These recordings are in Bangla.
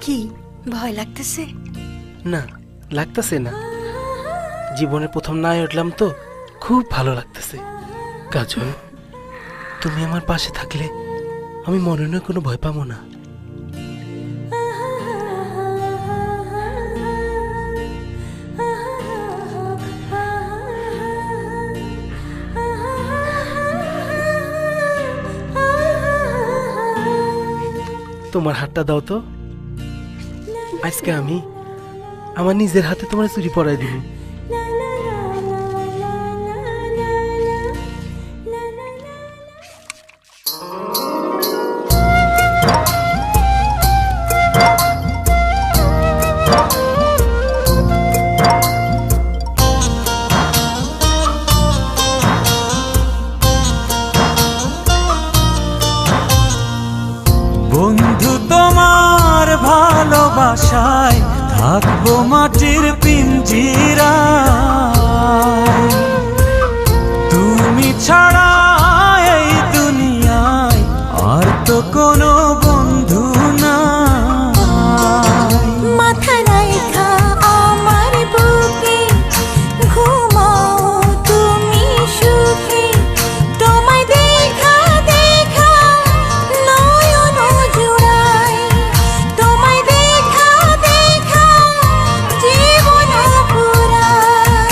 কি ভয় লাগতেছে? না, লাগতেছে না। জীবনে প্রথম নাই উঠলাম তো, খুব ভালো লাগতেছে। কাজল, তুমি আমার পাশে থাকলে আমি মনে হয় কোনো ভয় পাবো না। তোমার হাতটা দাও তো। আজকে আমি আমার নিজের হাতে তোমার চুরি পরাই দিব। বন্ধু তোমার ভালোবাসায় থাকবো মাটির পিঞ্জিরায়। তুমি ছাড়া এই দুনিয়ায় আর তো কোনো বন্ধু নাই। মাথা রাইখা আমার বুকে ঘুমাও তুমি সুখে। তোমায় দেখা দেখা নয়ন জুড়াই। তোমায় দেখা দেখা জীবন পুরাই।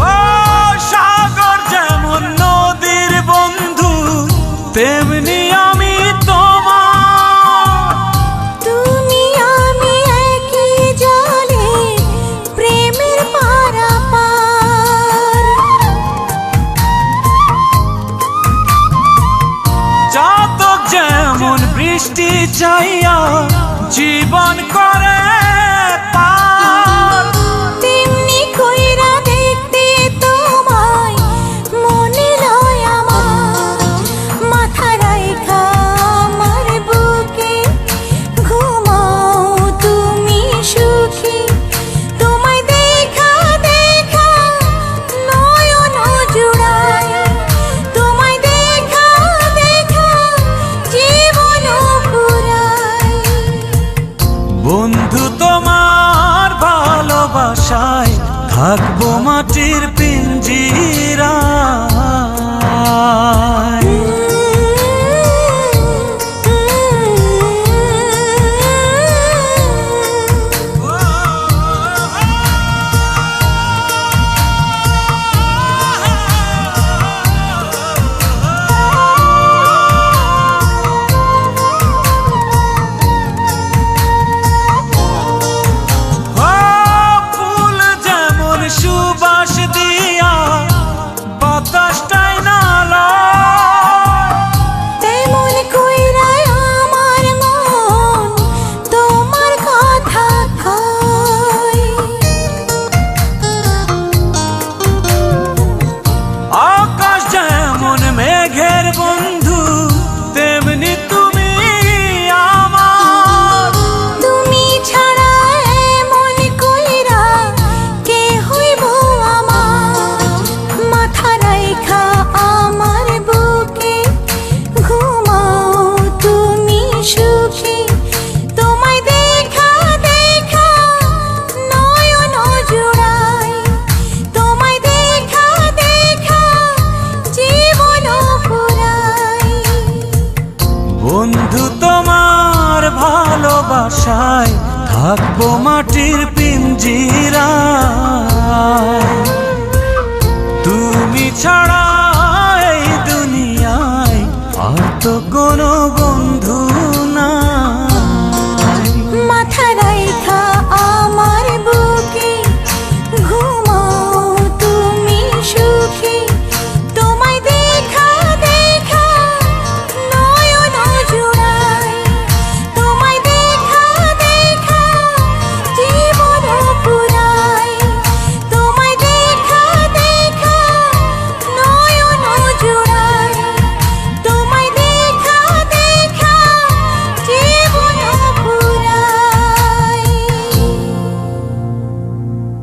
ও সাগর যেমন নদীর বন্ধু, তেমনি আমি তোমার। তুমি আমি একই জলে প্রেমের পারাপার। জাতক যেমন বৃষ্টি চাইয়া জীবন করে পার। তেমনি কইরা দেখতে তোমায় মনে লয় আমার। মাথা রাইখা আমার বুকে ঘুমাও তুমি সুখী। তোমায় দেখা দেখা নয়ন জুড়াই। তোমায় দেখা দেখা জীবন পুরাই। বন্ধু তোমার ভালোবাসায় থাকবো মাটির পিঞ্জিরায়। ফুল যেমন সুবাস দিয়া বাতাসটাই না লয়। তেমন কইরা আমার মন তোমার কথা কয়। আকাশ যেমন মেঘের বন্ধু, তেমনি তুমি আমার। তুমি ছাড়া এমন কইরা কে হইব আমার। মাথা রাইখা আমার বুকে ঘুমাও তুমি সুখী। তোমায় দেখা দেখা নয়ন জুড়াই। তোমায় দেখা দেখা জীবন পুরাই। বন্ধু তোমার ভালোবাসায় থাকবো মাটির পিঞ্জিরায়। তুমি ছাড়া এই দুনিয়ায় আর তো কোনো বন্ধু